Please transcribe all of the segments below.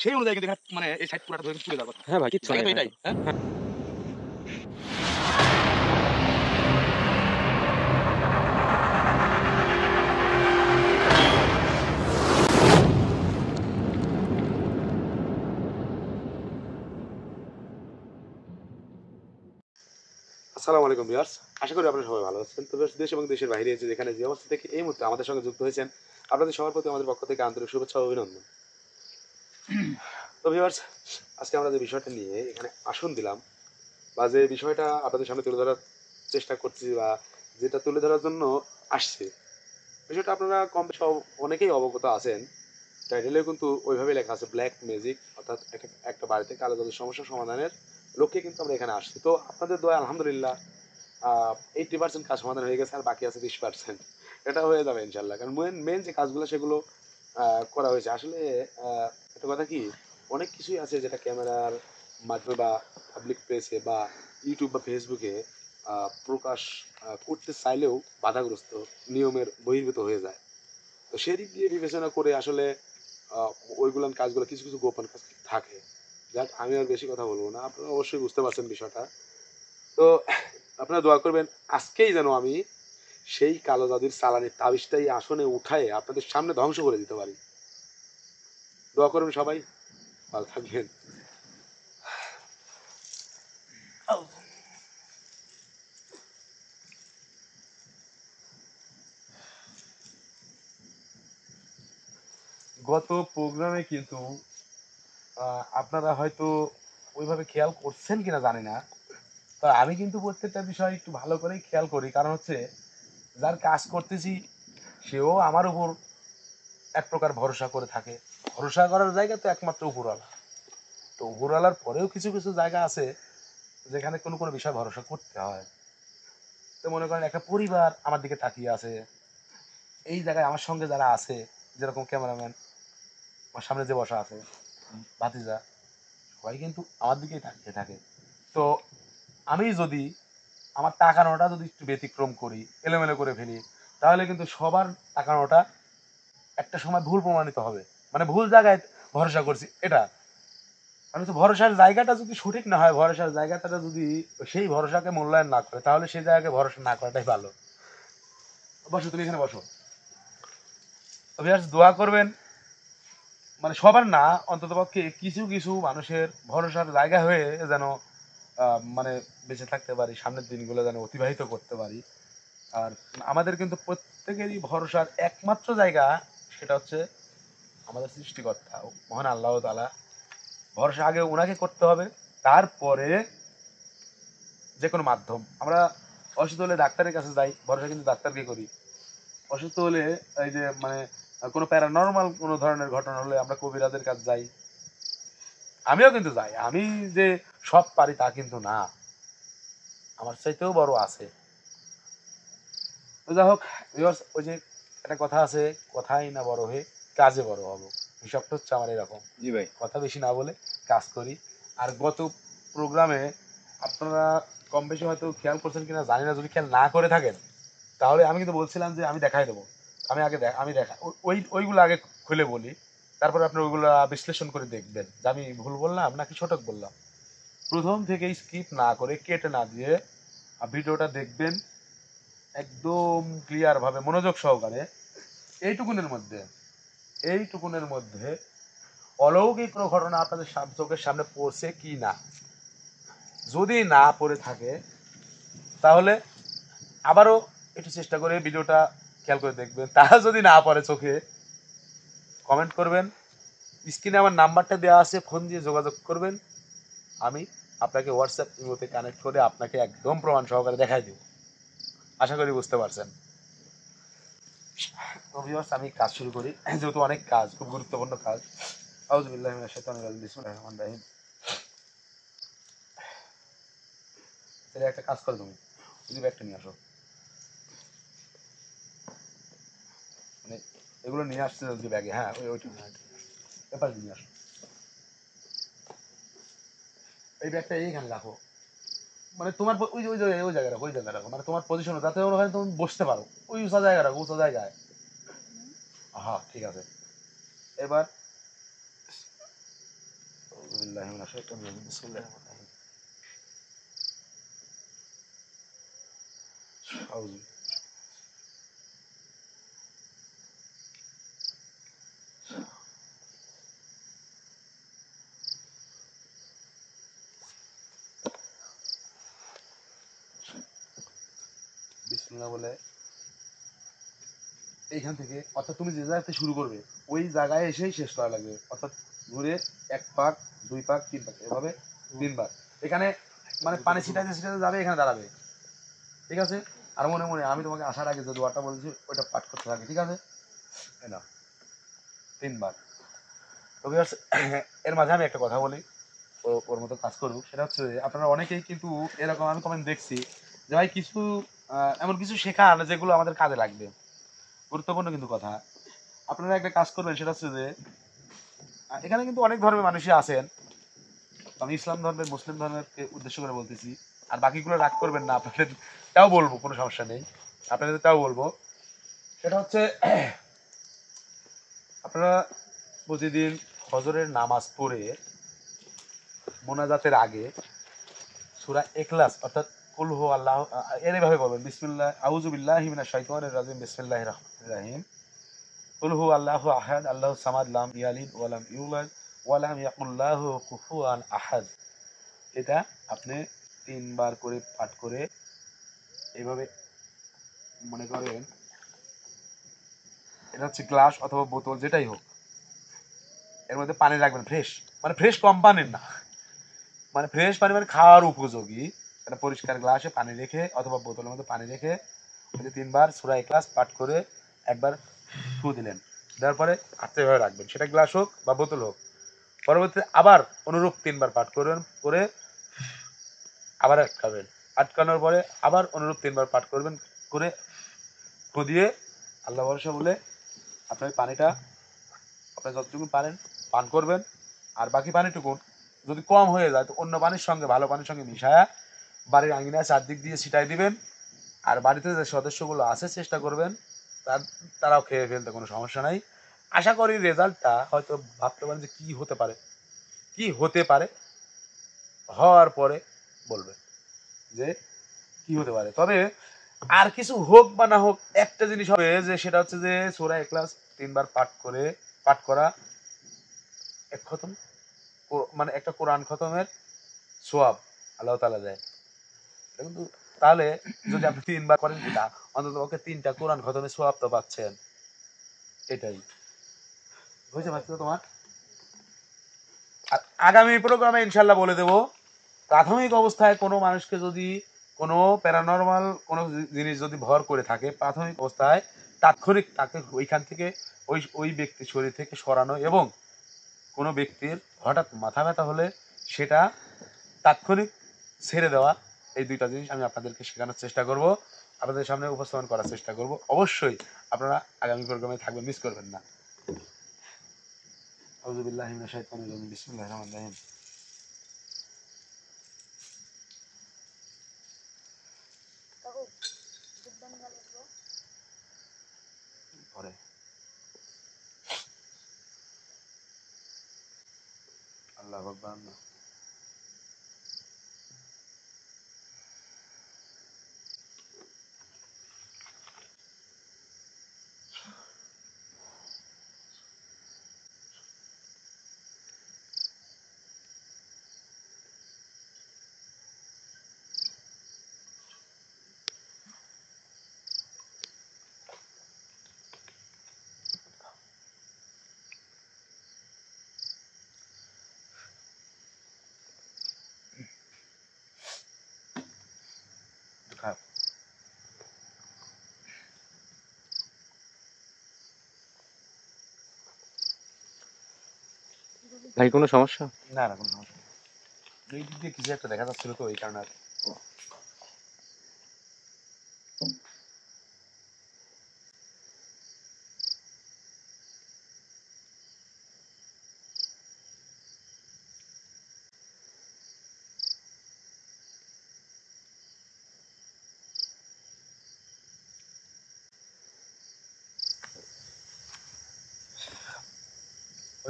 সেই অনুযায়ী কিন্তু মানে এই সাইড পুরোটা ধরে তুলে দেওয়ার কথা। হ্যাঁ ভাই, কিচ্ছু জায়গা তো নাই। এটাই, হ্যাঁ? আসসালামু আলাইকুম ভিউয়ার্স, আশা করি আপনারা সবাই ভালো আছেন। তো ভিউয়ার্স, দেশ এবং দেশের বাইরে যেখানে যে অবস্থা থেকে এই মুহূর্তে আমাদের সঙ্গে যুক্ত হয়েছেন, আপনাদের সবার প্রতি আমাদের পক্ষ থেকে আন্তরিক শুভেচ্ছা ও অভিনন্দন। তো ভিউয়ার্স, আজকে আমরা যে বিষয়টা নিয়ে এখানে আসন দিলাম বা যে বিষয়টা আপনাদের সামনে তুলে ধরার চেষ্টা করছি বা যেটা তুলে ধরার জন্য আসছে, বিষয়টা আপনারা কম বেশি অনেকেই অবগত আছেন। টাইটেলেও কিন্তু ওইভাবেই লেখা আছে, ব্ল্যাক ম্যাজিক, অর্থাৎ একটা বাড়িতে কালো জাদুর সমস্যা সমাধানের লক্ষ্যে কিন্তু আমরা এখানে আসছি। তো আপনাদের দোয়া আলহামদুলিল্লাহ 80% কাজ সমাধান হয়ে গেছে, আর বাকি আছে 20%। এটা হয়ে যাবে ইনশাল্লাহ, কারণ মেন যে কাজগুলো সেগুলো করা হয়েছে। আসলে একটা কথা কি, অনেক কিছুই আছে যেটা ক্যামেরার মাধ্যমে বা পাবলিক প্লেসে বা ইউটিউব বা ফেসবুকে প্রকাশ করতে চাইলেও বাধাগ্রস্ত, নিয়মের বহির্ভূত হয়ে যায়। তো সেদিক দিয়ে বিবেচনা করে আসলে আহ, ওইগুলান কাজগুলো কিছু কিছু গোপন কাজ থাকে। যাক, আমি আর বেশি কথা বলবো না, আপনারা অবশ্যই বুঝতে পারছেন বিষয়টা। তো আপনারা দোয়া করবেন আজকেই যেন আমি সেই কালো জাদুর চালানের তাবিজটাই আসনে উঠায় আপনাদের সামনে ধ্বংস করে দিতে পারি। দোয়া করবেন সবাই, ভালো থাকবেন। গত প্রোগ্রামে কিন্তু আপনারা হয়তো ওইভাবে খেয়াল করছেন কিনা জানি না, তো আমি কিন্তু প্রত্যেকটা বিষয় একটু ভালো করেই খেয়াল করি। কারণ হচ্ছে, যার কাজ করতেছি সেও আমার উপর এক প্রকার ভরসা করে থাকে। ভরসা করার জায়গা তো একমাত্র উপরওয়ালা। তো উপরওয়ালার পরেও কিছু কিছু জায়গা আছে যেখানে কোনো কোনো বিষয় ভরসা করতে হয়। তো মনে করেন একটা পরিবার আমার দিকে তাকিয়ে আছে, এই জায়গায় আমার সঙ্গে যারা আছে, যেরকম ক্যামেরাম্যান, আমার সামনে যে বসা আছে, ভাতিজা, সবাই কিন্তু আমার দিকেই তাকিয়ে থাকে। তো আমি যদি আমার তাকানোটা যদি একটু ব্যতিক্রম করি, এলোমেলো করে ফেলি, তাহলে কিন্তু সবার তাকানোটা একটা সময় ভুল প্রমাণিত হবে। মানে ভুল জায়গায় ভরসা করছি এটা। মানে তো ভরসার জায়গাটা যদি সঠিক না হয়, ভরসার জায়গাটা যদি সেই ভরসাকে মূল্যায়ন না করে, তাহলে সেই জায়গাকে ভরসা না করাটাই ভালো। বসো, তুমি এখানে বসো। তবে দোয়া করবেন, মানে সবার না, অন্তত পক্ষে কিছু কিছু মানুষের ভরসার জায়গা হয়ে যেন মানে বেঁচে থাকতে পারি, সামনের দিনগুলো যেন অতিবাহিত করতে পারি। আর আমাদের কিন্তু প্রত্যেকেরই ভরসার একমাত্র জায়গা, সেটা হচ্ছে আমাদের সৃষ্টিকর্তা মহান আল্লাহ তাআলা। ভরসা আগে ওনাকে করতে হবে, তারপরে যে কোনো মাধ্যম। আমরা অসুস্থ হলে ডাক্তারের কাছে যাই, ভরসা কিন্তু ডাক্তারকে করি। অসুস্থ হলে এই যে মানে কোনো প্যারানর্মাল কোনো ধরনের ঘটনা হলে আমরা কবিরাজের কাছে যাই। আমিও কিন্তু যাই, আমি যে সব পারি তা কিন্তু না, আমার চাইতেও বড় আছে। তো যাই হোক ভিউয়ার্স, ওই যে একটা কথা আছে, কথাই না বড় হয়ে কাজে বড় হবো। হিসাবটা হচ্ছে আমার এরকম। জি ভাই। কথা বেশি না বলে কাজ করি। আর গত প্রোগ্রামে আপনারা কম বেশি হয়তো খেয়াল করছেন কিনা জানি না, যদি খেয়াল না করে থাকেন তাহলে আমি কিন্তু বলছিলাম যে আমি দেখাই দেবো। আমি দেখা ওইগুলো আগে খুলে বলি, তারপরে আপনি ওইগুলো বিশ্লেষণ করে দেখবেন যে আমি ভুল বললাম নাকি সঠিক বললাম। প্রথম থেকেই স্কিপ না করে, কেটে না দিয়ে ভিডিওটা দেখবেন একদম ক্লিয়ার ভাবে, মনোযোগ সহকারে। এইটুকুনের মধ্যে এইটুকুনের মধ্যে অলৌকিক কোনো ঘটনা আপনাদের চোখের সামনে পড়ছে কি না, যদি না পড়ে থাকে তাহলে আবারও একটু চেষ্টা করে ভিডিওটা খেয়াল করে দেখবেন। তারা যদি না পড়ে চোখে, কমেন্ট করবেন, স্ক্রিনে আমার নাম্বারটা দেওয়া আছে, ফোন দিয়ে যোগাযোগ করবেন। আমি আপনাকে হোয়াটসঅ্যাপ ইমোতে কানেক্ট করে আপনাকে একদম প্রমাণ সহকারে দেখাই দেব। আশা করি বুঝতে পারছেন। তো ভিউয়ার্স, আমি কাজ শুরু করি, যেহেতু অনেক কাজ, খুব গুরুত্বপূর্ণ কাজ। আউযু বিল্লাহি মিনাশ শাইতানির রাজিম, বিসমিল্লাহির রহমানির রহিম। তাহলে একটা কাজ করো, তুমি যদি ব্যাগটা নিয়ে আসো, মানে এগুলো নিয়ে আসছে যদি ব্যাগে, হ্যাঁ ওইটা পেপার নিয়ে আসো। এই ব্যাগটা এইখানে রাখো, মানে তোমার ওই যে ওই জায়গায় রাখো, ওই জায়গায় রাখো, মানে তোমার পজিশন, যাতে ওখানে তুমি বসতে পারো। ওই উঁচা জায়গায় রাখো, উঁচা জায়গায়। হ্যাঁ ঠিক আছে। এবার বিল্লাহি মিনাশ শাইতানির রাজিম বিসমিল্লাহির রহমানির রহিম আউযু বিসমিল্লাহ বলে এইখান থেকে অর্থাৎ তুমি যে জায়গাতে শুরু করবে ওই জায়গায় এসেই শেষ করা লাগবে, অর্থাৎ ঘুরে 1 পাক 2 পাক 3 পাক এভাবে 3 বার এখানে মানে পানি ছিটাইতে ছিটাইতে যাবে, এখানে দাঁড়াবে, ঠিক আছে? আর মনে মনে আমি তোমাকে আসার আগে যে দোয়াটা বলেছি ওইটা পাঠ করতে থাকি, ঠিক আছে? এই নাও 3 বার। তো ভিউয়ার্স, এর মাঝে আমি একটা কথা বলি, ওর মতো কাজ করুক। সেটা হচ্ছে আপনারা অনেকেই কিন্তু এরকম আমি কমেন্ট দেখছি যে ভাই কিছু এমন কিছু শেখান যেগুলো আমাদের কাজে লাগবে, গুরুত্বপূর্ণ কিন্তু কথা। আপনারা একটা কাজ করবেন, সেটা হচ্ছে যে এখানে কিন্তু অনেক ধর্মের মানুষই আছেন, আমি ইসলাম ধর্মের মুসলিম ধর্মেরকে উদ্দেশ্য করে বলতেছি, আর বাকিগুলো রাগ করবেন না, আপনাদের তাও বলবো, কোনো সমস্যা নেই, আপনাদের তাও বলবো। সেটা হচ্ছে আপনারা প্রতিদিন ফজরের নামাজ পড়ে মোনাজাতের আগে সূরা ইখলাস অর্থাৎ কুল হু আল্লাহ এর এইভাবে বলবেন, বিসমিল্লাহ আউযু বিল্লাহি মিনাশ শাইতানির রাজিম বিসমিল্লাহির রহমানির রহিম কুল হু আল্লাহু আহাদ আল্লাহুস সামাদ লাম ইয়ালিদ ওয়া লাম ইউলাদ ওয়া লাম ইয়াকুল লাহু কুফুয়ান আহাদ। এটা আপনি 3 বার করে পাঠ করে এইভাবে মনে করেন, এটা হচ্ছে গ্লাস অথবা বোতল যেটাই হোক, এর মধ্যে পানি রাখবেন ফ্রেশ, মানে ফ্রেশ কোম্পানির না, মানে ফ্রেশ পানি মানে খাওয়ার উপযোগী, একটা পরিষ্কার গ্লাসে পানি রেখে অথবা বোতলের মধ্যে পানি রেখে ওই যে 3 বার সূরা ইখলাস পাঠ করে একবার ফু দিলেন, দেওয়ার পরে আস্তে এভাবে রাখবেন, সেটা গ্লাস হোক বা বোতল হোক। পরবর্তীতে আবার অনুরূপ 3 বার পাঠ করবেন, করে আবার আটকাবেন, আটকানোর পরে আবার অনুরূপ 3 বার পাঠ করবেন, করে ফু দিয়ে আল্লাহ ভরসা বলে আপনার পানিটা আপনি যতটুকু পারেন পান করবেন। আর বাকি পানিটুকু যদি কম হয়ে যায় তো অন্য পানির সঙ্গে ভালো পানির সঙ্গে মিশায়া বাড়ির আঙিনায় চারদিক দিয়ে ছিটাই দিবেন। আর বাড়িতে যে সদস্যগুলো আছে চেষ্টা করবেন তারাও খেয়ে ফেলতে, কোনো সমস্যা নাই। আশা করি রেজাল্টটা হয়তো ভাবতে পারেন যে কি হতে পারে, কি হতে পারে, হওয়ার পরে বলবে যে কি হতে পারে। তবে আর কিছু হোক বা না হোক, একটা জিনিস হবে যে সেটা হচ্ছে যে সূরা ইখলাস 3 বার পাঠ করা এক খতম, মানে একটা কোরআন খতমের সোয়াব আল্লাহ তাআলা দেয়। এটা কিন্তু তাহলে যদি আপনি 3 বার করেন এটা অন্তত পক্ষে 3টা কোরআন খতমের সোয়াব তো পাচ্ছেন, এটাই বুঝতে পারছো তোমার। আর আগামী প্রোগ্রামে ইনশাল্লাহ বলে দেব, প্রাথমিক অবস্থায় কোনো মানুষকে যদি কোনো প্যারানরমাল কোনো জিনিস যদি ভর করে থাকে, প্রাথমিক অবস্থায় তাৎক্ষণিক তাকে ওইখান থেকে ওই ওই ব্যক্তির শরীর থেকে সরানো, এবং কোনো ব্যক্তির হঠাৎ মাথা ব্যথা হলে সেটা তাৎক্ষণিক ছেড়ে দেওয়া, এই 2টা জিনিস আমি আপনাদেরকে শেখানোর চেষ্টা করব, আপনাদের সামনে উপস্থাপন করার চেষ্টা করব। অবশ্যই আপনারা আগামী প্রোগ্রামে থাকবেন, মিস করবেন না। আউযু বিল্লাহি মিনাশ শাইতানির রাজিম বিসমিল্লাহির রহমানির রহিম। পরে আল্লাহু আকবার। খারাপ ভাই কোনো সমস্যা? না, না কোনো সমস্যা নেই। এই দিক দিয়ে কিছু একটা দেখা যাচ্ছিল তো এই কারণে।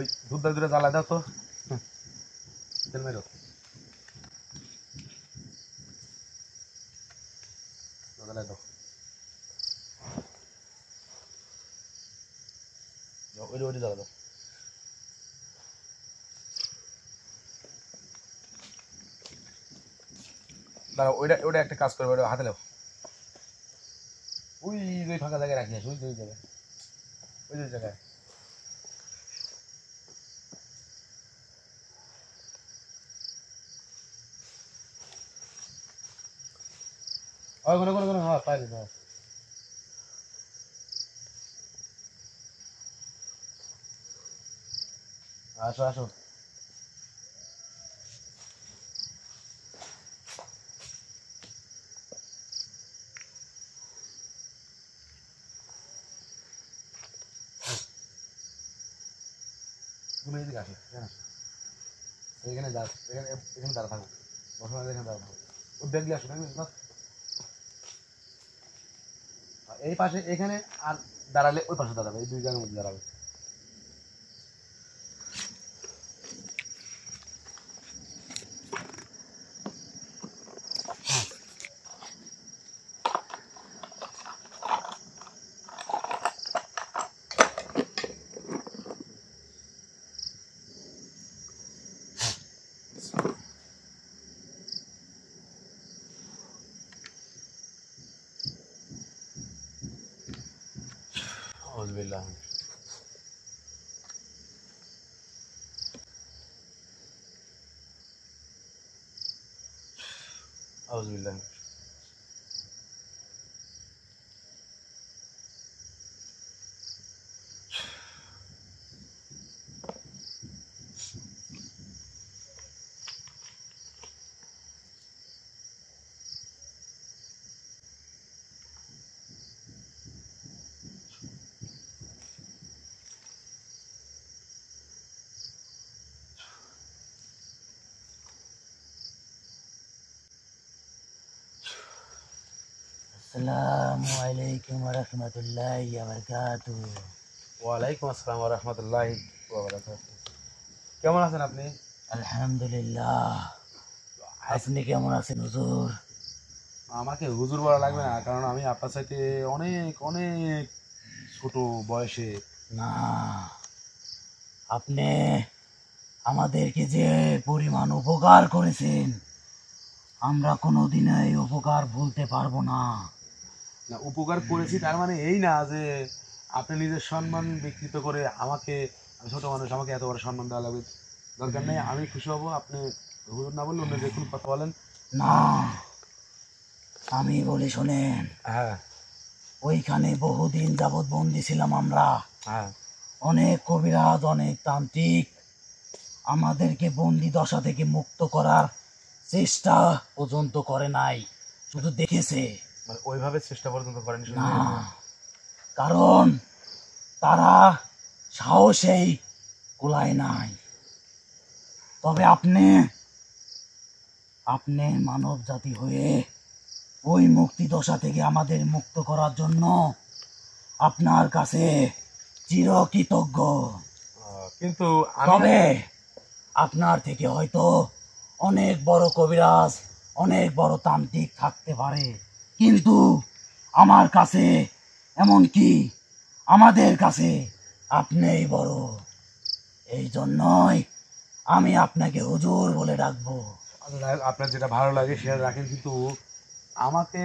ওই ধূপটা দূরে জ্বালা দাও তো। তেল মেরো দাদা দাও ওই ওই দাদা দাঁড়া ওইটা ওইটা একটা কাজ করবে ওটা হাতে নাও ওই ওই ফাঁকা জায়গায় রাখিস ওই ওই জায়গায় ওই ওই জায়গায় ওই কোনো কোনো কোনো হ্যাঁ পাইলি না আসো আসো তুমি এদিকে আসো এখানে যা এখানে এখানে দাঁড়া থাকো বসে এখানে দাঁড়া থাকো ওই ব্যাগ নিয়ে আসো ব্যাগ এই পাশে এখানে আর দাঁড়ালে ওই পাশে দাঁড়াবে এই দুই জায়গার মধ্যে দাঁড়াবে أعوذ بالله أعوذ بالله আসসালামু আলাইকুম ওয়া রাহমাতুল্লাহি ওয়া বারাকাতুহু। ওয়ালাইকুম আসসালাম ওয়া রাহমাতুল্লাহি ওয়া বারাকাতুহু। কেমন আছেন আপনি? আলহামদুলিল্লাহ। আপনি কেমন আছেন হুজুর? আমাকে হুজুর বলা লাগবে না, কারণ আমি আপনার সাথে অনেক অনেক ছোট বয়সে। না, আপনি আমাদেরকে যে পরিমাণ উপকার করেছেন আমরা কোনোদিন এই উপকার ভুলতে পারবো না। না, উপকার করেছি তার মানে এই না যে আপনি নিজের সম্মান বিকৃত করে আমাকে, আমি ছোট মানুষ, আমাকে এত বড় সম্মান দেওয়া লাগবে দরকার নেই। আমি খুশি হব আপনি হুজুর না বললে অন্য যে কোনো কথা বলেন। না, আমি বলি শোনেন, হ্যাঁ ওইখানে বহুদিন যাবৎ বন্দি ছিলাম আমরা। হ্যাঁ, অনেক কবিরাজ, অনেক তান্ত্রিক আমাদেরকে বন্দি দশা থেকে মুক্ত করার চেষ্টা পর্যন্ত করে নাই, শুধু দেখেছে। মানে ওইভাবে চেষ্টা পর্যন্ত করেন না, কারণ তারা সাহসেই কুলায় নাই। তবে আপনি মানব জাতি হয়ে ওই মুক্তি দশা থেকে আমাদের মুক্ত করার জন্য আপনার কাছে চিরকৃতজ্ঞ। কিন্তু তবে আপনার থেকে হয়তো অনেক বড় কবিরাজ, অনেক বড় তান্ত্রিক থাকতে পারে, কিন্তু আমার কাছে, এমনকি আমাদের কাছে আপনিই বড়। এই জন্যই আমি আপনাকে হুজুর বলে ডাকবো। আপনার যেটা ভালো লাগে সেটা রাখেন, কিন্তু আমাকে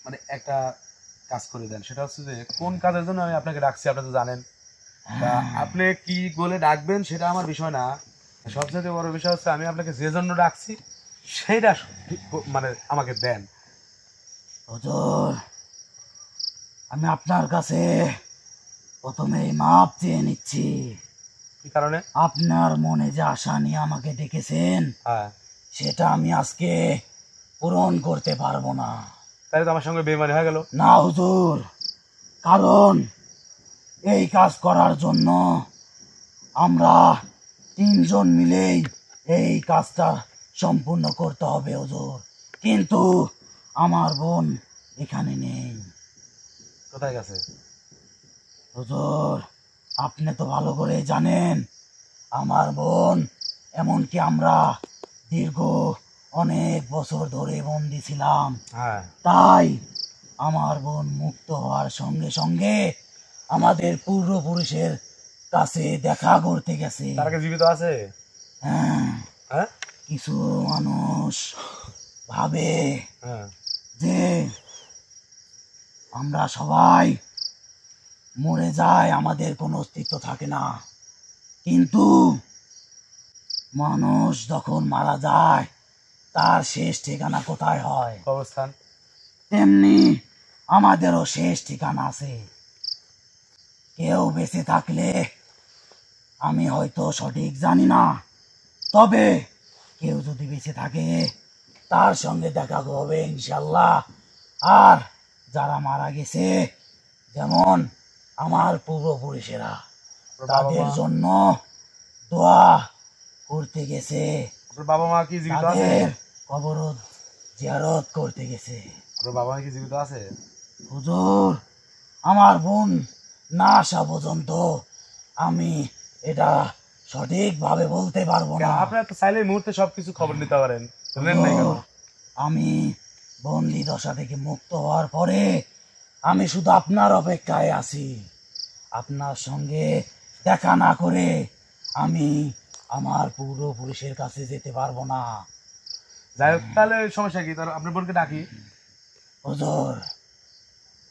মানে একটা কাজ করে দেন। সেটা হচ্ছে যে কোন কাজের জন্য আমি আপনাকে ডাকছি আপনি তো জানেন। তা আপনি কি বলে ডাকবেন সেটা আমার বিষয় না, সবচেয়ে বড় বিষয় হচ্ছে আমি আপনাকে যে জন্য ডাকছি সেইটা মানে আমাকে দেন। হুজুর, আমি আপনার কাছে প্রথমেই মাপ চেয়ে নিচ্ছি। কি কারণে? আপনার মনে যে আশা নিয়ে আমাকে ডেকেছেন হ্যাঁ, সেটা আমি আজকে পূরণ করতে পারবো না। তাহলে তো আমার সঙ্গে বেইমানি হয়ে গেল। না হুজুর, কারণ এই কাজ করার জন্য আমরা তিনজন মিলেই এই কাজটা সম্পূর্ণ করতে হবে হুজুর। কিন্তু আমার বোন এখানে নেই। কোথায় গেছে? হুজুর, আপনি তো ভালো করে জানেন আমার বোন এমনকি আমরা দীর্ঘ অনেক বছর ধরে বন্দি ছিলাম। হ্যাঁ, তাই আমার বোন মুক্ত হওয়ার সঙ্গে সঙ্গে আমাদের পূর্বপুরুষের কাছে দেখা করতে গেছে। তার আগে জীবিত আছে? হ্যাঁ, হ্যাঁ, কিছু মানুষ ভাবে হ্যাঁ, যে আমরা সবাই মরে যাই, আমাদের কোনো অস্তিত্ব থাকে না। কিন্তু মানুষ যখন মারা যায় তার শেষ ঠিকানা কোথায় হয়? অবস্থান। তেমনি আমাদেরও শেষ ঠিকানা আছে। কেউ বেঁচে থাকলে আমি হয়তো সঠিক জানি না, তবে কেউ যদি বেঁচে থাকে তার সঙ্গে দেখা হবে ইনশাল্লাহ। আর যারা মারা গেছে, যেমন আমার পূর্বপুরুষেরা, তাদের জন্য দোয়া করতে গেছে, আপনার বাবা মা কি জীবিত আছে? তাদের কবর জিয়ারত করতে গেছে। আপনার বাবা মা কি জীবিত আছে? হুজুর, আমার বোন না আসা পর্যন্ত আমি এটা সঠিকভাবে বলতে পারবো না। আপনার তো চাইলে এই মুহূর্তে সবকিছু খবর নিতে পারেন, নেন নাই কেন? হুজুর, আমি বন্দি দশা থেকে মুক্ত হওয়ার পরে আমি শুধু আপনার অপেক্ষায় আছি। আপনার সঙ্গে দেখা না করে আমি আমার পূর্বপুরুষের কাছে যেতে পারবো না। যাই হোক, তাহলে সমস্যা কি? তার আপনার বোনকে ডাকি। হুজুর,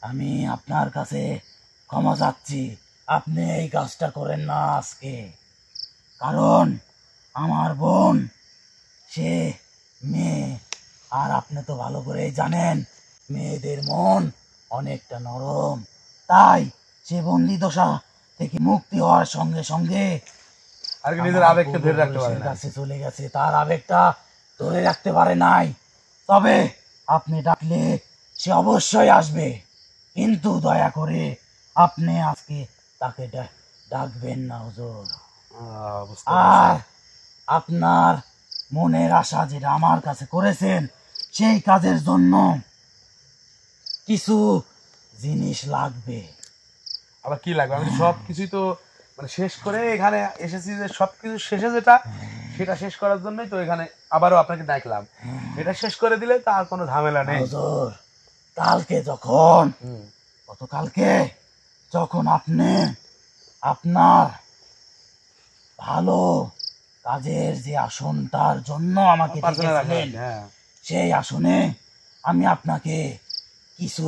আমি আপনার কাছে ক্ষমা চাচ্ছি, আপনি এই কাজটা করেন না আজকে। কারণ আমার বোন সে মেয়ে, আর আপনি তো ভালো করেই জানেন মেয়েদের মন অনেকটা নরম। তাই সে বন্দি দশা থেকে মুক্তি হওয়ার সঙ্গে সঙ্গে আর কি নিজের আবেগকে ধরে রাখতে পারে পূর্বপুরুষের না। কাছে চলে গেছে, তার আবেগটা ধরে রাখতে পারে নাই। তবে আপনি ডাকলে সে অবশ্যই আসবে, কিন্তু দয়া করে আপনি আজকে তাকে ডাকবেন না হুজুর। বুঝতে পারছি। আর আপনার মনের আশা যেটা আমার কাছে করেছেন, সেই কাজের জন্য কিছু জিনিস লাগবে। আবার কি লাগবে? আমি তো সবকিছুই তো মানে শেষ করে এখানে এসেছি, যে সবকিছু শেষে যেটা সেটা শেষ করার জন্যই তো এখানে আবারও আপনাকে ডাকলাম। এটা শেষ করে দিলে তার কোনো ঝামেলা নেই। হুজুর, কালকে যখন হুম। গতকালকে যখন আপনি আপনার ভালো কাজের যে আসনটার জন্য আমাকে পার্সোনাল ডেকেছিলেন, হ্যাঁ, সেই আসনে আমি আপনাকে কিছু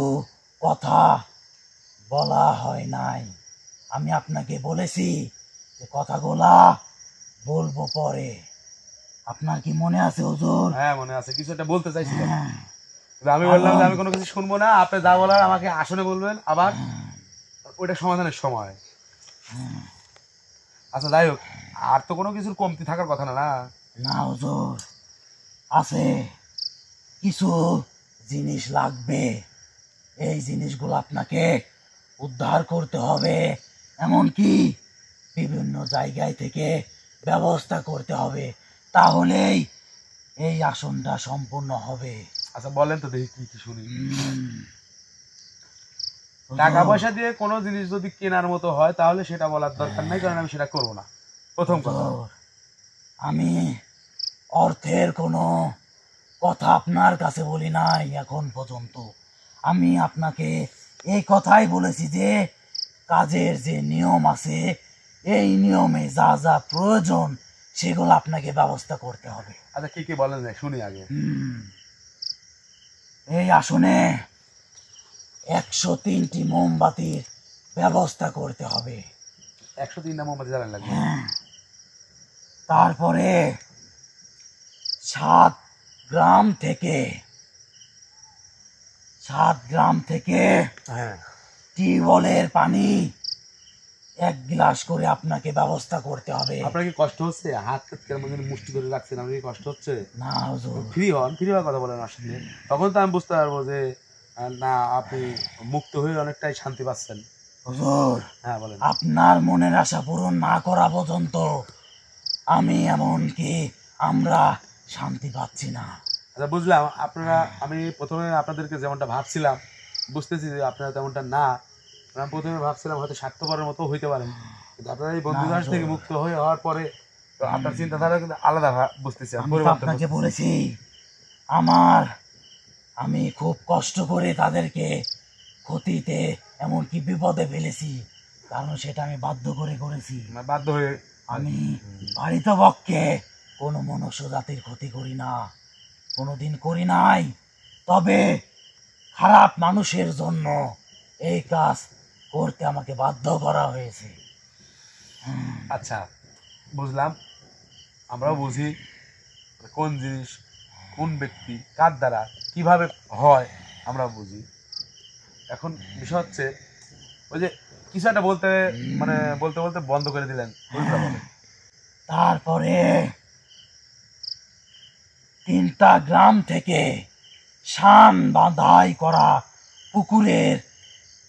কথা বলা হয় নাই। আমি আপনাকে বলেছি যে কথাগুলা বলবো পরে। আপনার কি মনে আছে হুজুর? হ্যাঁ মনে আছে, কিছু একটা বলতে চাইছিলেন। হ্যাঁ, কিন্তু আমি বললাম যে আমি কোনো কিছু শুনবো না, আপনি যা বলার আমাকে আসনে বলবেন, আবার ওইটা সমাধানের সময়। আচ্ছা যাই হোক, আর তো কোনো কিছুর কমতি থাকার কথা না। না না হুজুর, আছে কিছু জিনিস লাগবে। এই জিনিসগুলো আপনাকে উদ্ধার করতে হবে, এমনকি বিভিন্ন জায়গায় থেকে ব্যবস্থা করতে হবে, তাহলেই এই আসনটা সম্পূর্ণ হবে। আচ্ছা বলেন তো দেখি কি কি শুনি। হুজুর, টাকা পয়সা দিয়ে কোনো জিনিস যদি কেনার মতো হয় তাহলে সেটা বলার দরকার নাই, কারণ আমি সেটা করবো না, প্রথম কথা। হুজুর, আমি অর্থের কোনো কথা আপনার কাছে বলি নাই এখন পর্যন্ত। আমি আপনাকে এই কথাই বলেছি যে কাজের যে নিয়ম আছে, এই নিয়মে যা যা প্রয়োজন সেগুলো আপনাকে ব্যবস্থা করতে হবে। আচ্ছা কি কি বলেন যায় শুনি আগে। এই আসনে 103টি মোমবাতির ব্যবস্থা করতে হবে। 103টা মোমবাতি জ্বালান লাগবে। তারপরে 7 গ্রাম থেকে হ্যাঁ, টিউবওয়েলের পানি 1 গ্লাস করে আপনাকে ব্যবস্থা করতে হবে। আপনার কি কষ্ট হচ্ছে? হাত কেমন যেন মুষ্টি ধরে রাখছেন, আপনার কি কষ্ট হচ্ছে? না হুজুর, ফ্রি হন, ফ্রি হওয়ার কথা বলেন আমার সাথে, তখন তো আমি বুঝতে পারবো যে না আপনি মুক্ত হয়ে অনেকটাই শান্তি পাচ্ছেন। হুজুর, হ্যাঁ বলেন। আপনার মনের আশা পূরণ না করা পর্যন্ত আমি এমনকি আমরা শান্তি পাচ্ছি না। আচ্ছা বুঝলাম, আপনারা আমি প্রথমে আপনাদেরকে যেমনটা ভাবছিলাম বুঝতেছি যে আপনারা তেমনটা না। আমি প্রথমে ভাবছিলাম হয়তো স্বার্থপরের মতো হইতে পারেন, কিন্তু আপনারা এই বন্দিদাস থেকে মুক্ত হয়ে হওয়ার পরে তো আপনার চিন্তাধারা কিন্তু আলাদা বুঝতেছি, আমি তো আপনাকে বলেছি আমি খুব কষ্ট করে তাদেরকে ক্ষতিতে এমনকি বিপদে ফেলেছি, কারণ সেটা আমি বাধ্য করে করেছি। বাধ্য হয়ে আমি পারিতপক্ষে কোনো মনুষ্য জাতির ক্ষতি করি না, কোনোদিন করি নাই। তবে খারাপ মানুষের জন্য এই কাজ করতে আমাকে বাধ্য করা হয়েছে। আচ্ছা বুঝলাম, আমরাও বুঝি কোন জিনিস কোন ব্যক্তি কার দ্বারা কিভাবে হয় আমরা বুঝি। এখন বিষয় হচ্ছে ওই যে কিছু একটা বলতে মানে বলতে বলতে বন্ধ করে দিলেন, তারপরে 3টা গ্রাম থেকে শান বাঁধাই করা পুকুরের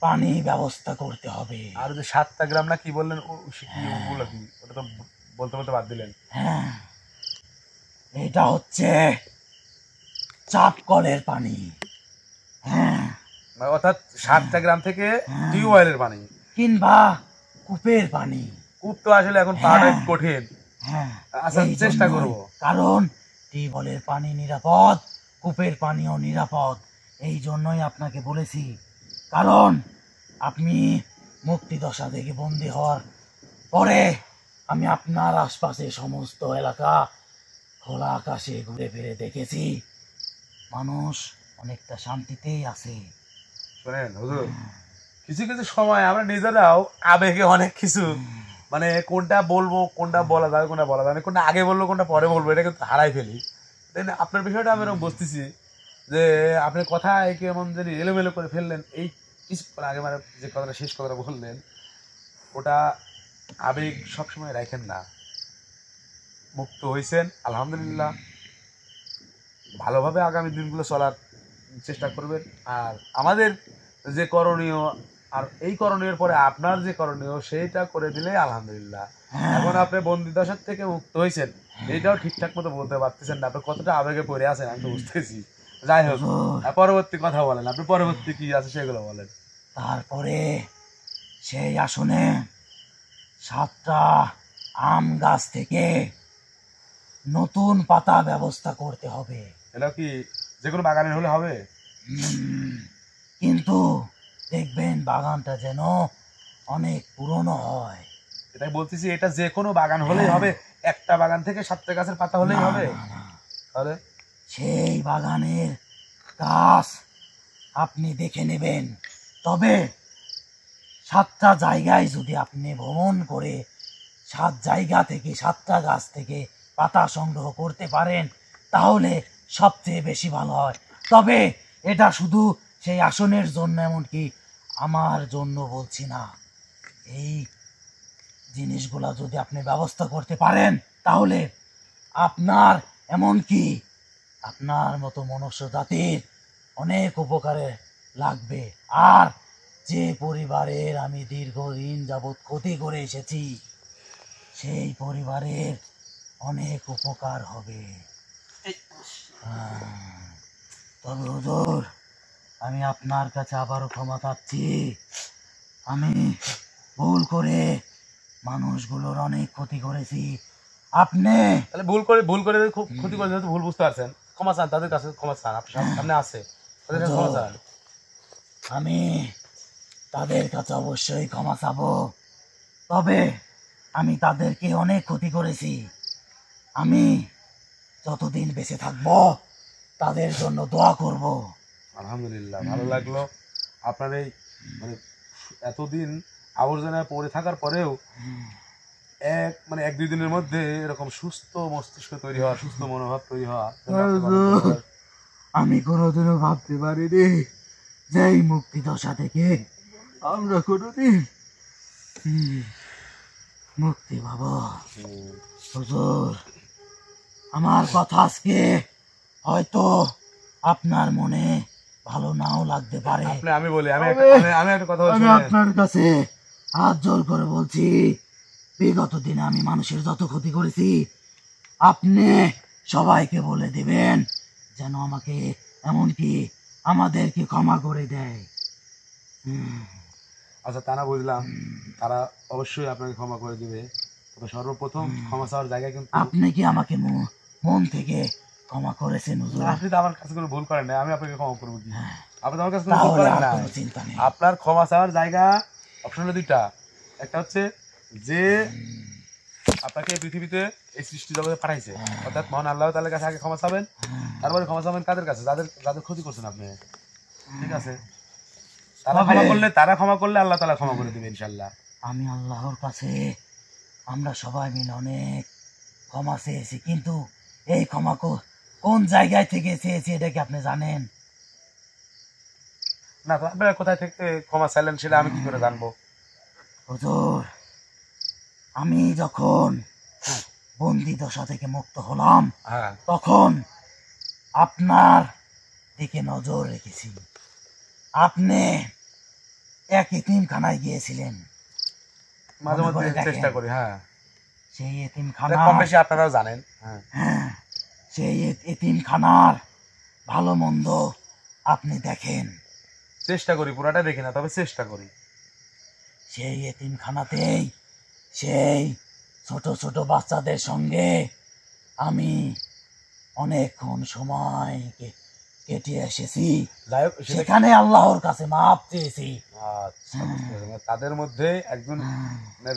পানি ব্যবস্থা করতে হবে। আর যে 7টা গ্রাম না কি বললেন ওগুলো কি, ওটা তো বলতে বলতে বাদ দিলেন। হ্যাঁ, এটা হচ্ছে চাপ কলের পানি। হ্যাঁ, অর্থাৎ 7টা গ্রাম থেকে টিউবওয়েলের পানি কিংবা কূপের পানি। কূপ তো আসলে এখন পাওয়াটা কঠিন। হ্যাঁ, আচ্ছা চেষ্টা করব, কারণ টিউবওয়েলের পানি নিরাপদ, কূপের পানিও নিরাপদ। এই জন্যই আপনাকে বলেছি, কারণ আপনি মুক্তিদশা থেকে বন্দী হওয়ার পরে আমি আপনার আশপাশে সমস্ত এলাকা খোলা আকাশে ঘুরে ফিরে দেখেছি, মানুষ অনেকটা শান্তিতেই আছে। শোনেন হুজুর, কিছু কিছু সময় আমরা নিজেরাও আবেগে অনেক কিছু মানে কোনটা বলবো কোনটা বলা যাবে কোনটা বলা যাবে না, কোনটা আগে বলবো কোনটা পরে বলবো, এটা কিন্তু হারাই ফেলি। দেন আপনার বিষয়টা আমি এরকম বুঝতেছি যে আপনার কথা কেমন জানি এলোমেলো করে ফেললেন। এই কিছুক্ষণ আগে মানে যে কথাটা শেষ কথাটা বললেন ওটা আবেগ সবসময় রাখেন না। মুক্ত হয়েছেন আলহামদুলিল্লাহ, ভালোভাবে আগামী দিনগুলো চলার চেষ্টা করবেন। আর আমাদের যে করণীয় আর এই করণীয়ের পরে আপনার যে করণীয় সেইটা করে দিলে আলহামদুলিল্লাহ। এখন আপনি বন্দিদশার থেকে মুক্ত হয়েছেন, এইটাও ঠিকঠাক মতো বলতে পারতেছেন না, আপনি কতটা আবেগে পড়ে আছেন আমি তো বুঝতেছি। যাই হোক, পরবর্তী কথা বলেন, আপনি পরবর্তী কি আছে সেগুলো বলেন। তারপরে সেই আসনে 7টা আম গাছ থেকে নতুন পাতা ব্যবস্থা করতে হবে। এটা কি যে কোনো বাগানের হলে হবে? কিন্তু দেখবেন বাগানটা যেন অনেক পুরনো হয়। এটাই বলতেছি, এটা যে কোনো বাগান হলেই হবে? একটা বাগান থেকে 7টা গাছের পাতা হলেই হবে? তাহলে সেই বাগানের গাছ আপনি দেখে নেবেন, তবে 7টা জায়গায় যদি আপনি ভ্রমণ করে 7 জায়গা থেকে 7টা গাছ থেকে পাতা সংগ্রহ করতে পারেন তাহলে সবচেয়ে বেশি ভালো হয়। তবে এটা শুধু সেই আসনের জন্য, এমনকি আমার জন্য বলছি না। এই জিনিসগুলা যদি আপনি ব্যবস্থা করতে পারেন তাহলে আপনার এমনকি আপনার মতো মনুষ্য জাতির অনেক উপকারে লাগবে। আর যে পরিবারের আমি দীর্ঘদিন যাবৎ ক্ষতি করে এসেছি সেই পরিবারের অনেক উপকার হবে। তবে হুজুর, আমি আপনার কাছে আবারও ক্ষমা চাচ্ছি, আমি ভুল করে মানুষগুলোর অনেক ক্ষতি করেছি। আপনি তাহলে ভুল করে খুব ক্ষতি করে যেহেতু ভুল বুঝতে পারছেন, ক্ষমা চান, তাদের কাছে ক্ষমা চান, আপনার সামনে আছে তাদের কাছে ক্ষমা চান। আমি তাদের কাছে অবশ্যই ক্ষমা চাবো, তবে আমি তাদেরকে অনেক ক্ষতি করেছি। আমি যতদিন বেঁচে থাকবো তাদের জন্য দোয়া করব। আলহামদুলিল্লাহ, ভালো লাগলো আপনার এই মানে এতদিন আবর্জনায় পড়ে থাকার পরেও এক দুই দিনের মধ্যে এরকম সুস্থ মস্তিষ্ক তৈরি হওয়া, সুস্থ মনোভাব তৈরি হওয়া। আমি কোনোদিনও ভাবতে পারিনি যে এই মুক্তিদশা থেকে আমরা কোনোদিন মুক্তি পাবো। হুজুর, আমার কথা আজকে হয়তো আপনার মনে ভালো নাও লাগতে পারে। আমি বলি, আমি একটা কথা বলছি, আমি আপনার কাছে হাত জোর করে বলছি, বিগত দিনে আমি মানুষের যত ক্ষতি করেছি আপনি সবাইকে বলে দিবেন যেন আমাকে এমনকি আমাদেরকে ক্ষমা করে দেয়। আচ্ছা তা না বুঝলাম, তারা অবশ্যই আপনাকে ক্ষমা করে দিবে, তবে সর্বপ্রথম ক্ষমা চাওয়ার জায়গায় কিন্তু আপনি কি আমাকে মন থেকে ক্ষমা করেছেন হুজুর? আপনি তো আমার কাছে কোনো ভুল করেন না, আমি আপনাকে ক্ষমা করবো কি? আপনি তো আমার কাছে কোনো ভুল তাহলে করেন আর না। কোনো চিন্তা নেই। আপনার ক্ষমা চাওয়ার জায়গা অপশন হলো দুইটা। একটা হচ্ছে যে আপনাকে এই পৃথিবীতে এই সৃষ্টি জগতে পাঠাইছে, অর্থাৎ মহান আল্লাহ তাআলার কাছে আগে ক্ষমা চাবেন, তারপরে ক্ষমা চাবেন কাদের কাছে? যাদের যাদের ক্ষতি করছেন আপনি, ঠিক আছে? তারা ক্ষমা করলে আল্লাহ তাআলা ক্ষমা করে দিবে ইনশাআল্লাহ। আমি আল্লাহর কাছে, আমরা সবাই মিলে অনেক ক্ষমা চেয়েছি, কিন্তু এই ক্ষমা কোন জায়গায় থেকে চেয়েছি এটা কি আপনি জানেন? না তো আপনারা কোথায় থেকে ক্ষমা চাইলেন সেটা আমি কি করে জানবো? হুজুর, আমি যখন বন্দি দশা থেকে মুক্ত হলাম হ্যাঁ, তখন আপনার দিকে নজর রেখেছি। আপনি এক এতিমখানায় গিয়েছিলেন, মাঝে মনে মধ্যে করে দেখেন। চেষ্টা করি। হ্যাঁ, সেই এটা এতিমখানা, কম বেশি আপনারাও জানেন। হ্যাঁ, হ্যাঁ, সেই এতিমখানার ভালো মন্দ আপনি দেখেন। চেষ্টা করি, পুরাটা দেখি না, তবে চেষ্টা করি। সেই এতিমখানাতেই সেই ছোট ছোট বাচ্চাদের সঙ্গে আমি অনেকক্ষণ সময় কেটে এসেছি। যাই হোক, সেখানে আল্লাহর কাছে মাপ চেয়েছি। আচ্ছা, বুঝতে পেরেছি। মানে তাদের মধ্যে একজন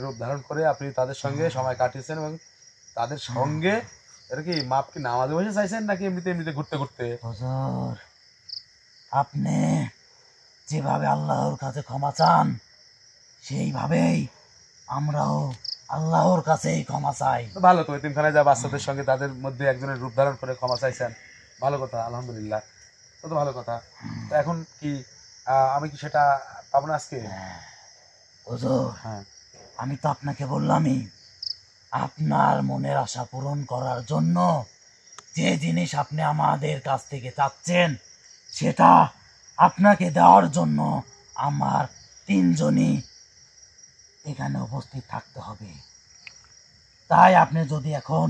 রূপ ধারণ করে আপনি তাদের সঙ্গে সময় কাটিয়েছেন এবং তাদের সঙ্গে এটা কি মাপ কি নামাজে বসে চাইছেন নাকি এমনিতে এমনিতে ঘুরতে ঘুরতে? হুজুর, আপনি যেভাবে আল্লাহর কাছে ক্ষমা চান সেইভাবেই আমরাও আল্লাহর কাছেই ক্ষমা চাই। তো ভালো, তো এতিমখানায় যা বাচ্চাদের সঙ্গে তাদের মধ্যে একজনের রূপ ধারণ করে ক্ষমা চাইছেন, ভালো কথা, আলহামদুলিল্লাহ। তো ভালো কথা। তো এখন কি আমি কি সেটা পাবো না আজকে? হুজুর, হ্যাঁ, আমি তো আপনাকে বললামই, আপনার মনের আশা পূরণ করার জন্য যে জিনিস আপনি আমাদের কাছ থেকে চাচ্ছেন সেটা আপনাকে দেওয়ার জন্য আমার তিনজনই এখানে উপস্থিত থাকতে হবে। তাই আপনি যদি এখন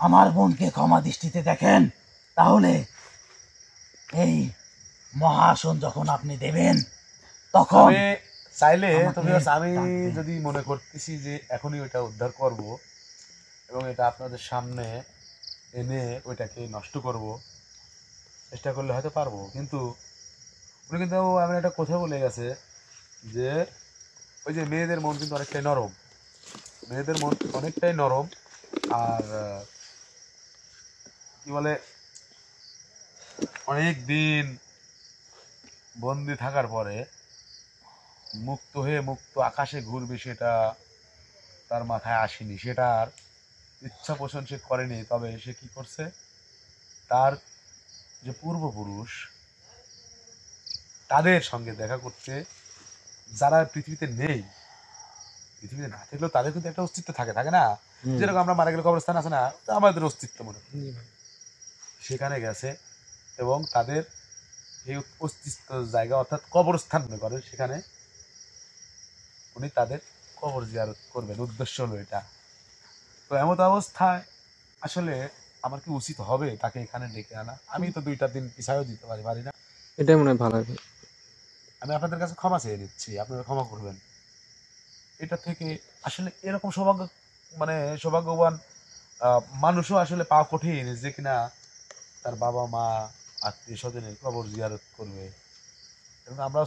আমার বোনকে ক্ষমা দৃষ্টিতে দেখেন, তাহলে এই মহাসন যখন আপনি দেবেন তখন আমি চাইলে আমাকে তো viewers, আমি ডাকবেন। যদি মনে করতেছি যে এখনই ওইটা উদ্ধার করব এবং এটা আপনাদের সামনে এনে ওইটাকে নষ্ট করব, চেষ্টা করলে হয়তো পারবো, কিন্তু উনি কিন্তু এমন একটা কথা বলে গেছে যে ওই যে মেয়েদের মন কিন্তু অনেকটাই নরম, মেয়েদের মন অনেকটাই নরম। আর কি বলে, অনেক দিন বন্দি থাকার পরে মুক্ত হয়ে মুক্ত আকাশে ঘুরবে সেটা তার মাথায় আসেনি, সেটার ইচ্ছা পোষণ সে করেনি। তবে সে কি করছে, তার যে পূর্বপুরুষ তাদের সঙ্গে দেখা করতে, যারা পৃথিবীতে নেই, পৃথিবীতে না থাকলেও তাদের কিন্তু একটা অস্তিত্ব থাকে, থাকে না? যেরকম আমরা মারা গেলে কবরস্থান আছে না, তো আমাদের অস্তিত্ব মনে হয়। সেখানে গেছে এবং তাদের এই অস্তিত্ব জায়গা অর্থাৎ কবরস্থান মনে করেন, সেখানে উনি তাদের কবর জিয়ারত করবেন, উদ্দেশ্য হলো এটা। তো এমত অবস্থায় আসলে আমার কি উচিত হবে তাকে এখানে ডেকে আনা? আমি তো 2টা দিন পিছায়ও দিতে পারি না। এটাই মনে হয় ভালো হবে। আমি আপনাদের কাছে ক্ষমা চেয়ে নিচ্ছি, আপনারা ক্ষমা করবেন। এটা থেকে আসলে এরকম সৌভাগ্য, মানে সৌভাগ্যবান মানুষও আসলে পাওয়া কঠিন যে কিনা তার বাবা মা আত্মীয় স্বজনের কবর জিয়ারত করবে। এবং আমরাও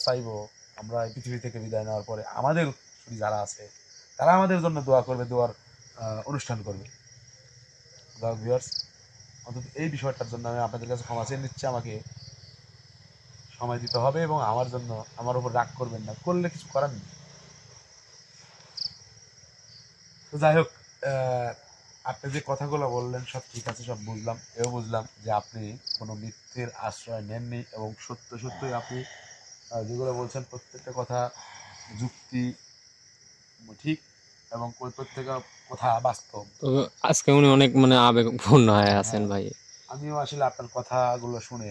চাইবো আমরা এই পৃথিবী থেকে বিদায় নেওয়ার পরে আমাদের যারা আছে তারা আমাদের জন্য দোয়া করবে, দোয়ার অনুষ্ঠান করবে। ভিউয়ার্স, অন্তত এই বিষয়টার জন্য আমি আপনাদের কাছে ক্ষমা চেয়ে নিচ্ছি। আমাকে সময় দিতে হবে এবং আমার জন্য আমার উপর রাগ করবেন না, করলে কিছু করার নেই। তো যাই হোক, আপনি যে কথাগুলো বললেন সব ঠিক আছে, সব বুঝলাম। এও বুঝলাম যে আপনি কোনো মিথ্যের আশ্রয় নেননি এবং সত্য সত্যই আপনি যেগুলো বলছেন প্রত্যেকটা কথা যুক্তি ঠিক এবং প্রত্যেকটা কথা বাস্তব। তো আজকে উনি অনেক মানে আবেগপূর্ণ হয়ে আছেন হ্যাঁ, ভাই। আমিও আসলে আপনার কথাগুলো শুনে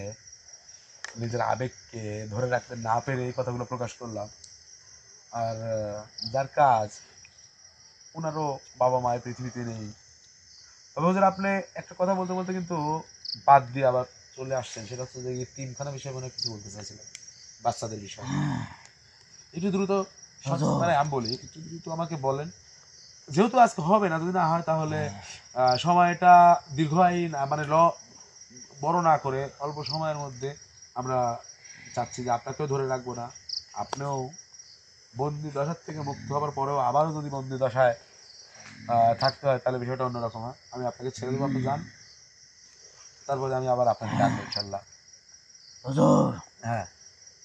নিজের আবেগকে ধরে রাখতে না পেরে এই কথাগুলো প্রকাশ করলাম। আর যার কাজ, ওনারও বাবা মায়ের পৃথিবীতে নেই। তবে হুজুর, আপনি একটা কথা বলতে বলতে কিন্তু বাদ দিয়ে আবার চলে আসছেন, সেটা হচ্ছে যে এই তিনখানা বিষয় মনে হয় কিছু বলতে চাইছিলেন, বাচ্চাদের বিষয়। একটু দ্রুত হুজুর। মানে আমি বলি একটু একটু আমাকে বলেন, যেহেতু আজকে হবে না, যদি না হয় তাহলে সময়টা দীর্ঘায়ী না মানে বড় না করে অল্প সময়ের মধ্যে আমরা চাচ্ছি যে আপনাকেও ধরে রাখবো না, আপনিও বন্দি দশার থেকে মুক্ত হবার পরেও আবারও যদি বন্দি দশায় থাকতে হয় তাহলে বিষয়টা অন্যরকম হয়। আমি আপনাকে ছেড়ে দেবো, আপনি যান, তারপরে আমি আবার আপনাকে ডাকবো ইনশাল্লাহ। হুজুর, হ্যাঁ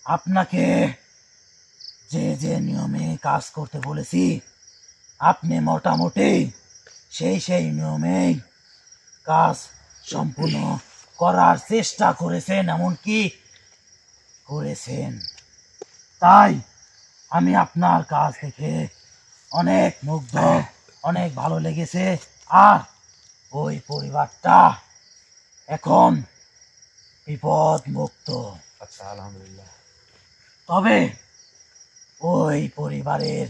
আপনাকে যে যে নিয়মে কাজ করতে বলেছি আপনি মোটামুটি সেই নিয়মেই কাজ সম্পূর্ণ করার চেষ্টা করেছেন, এমনকি করেছেন। তাই আমি আপনার কাজ দেখে অনেক মুগ্ধ, অনেক ভালো লেগেছে। আর ওই পরিবারটা এখন বিপদ মুক্ত। আচ্ছা, আলহামদুলিল্লাহ। তবে ওই পরিবারের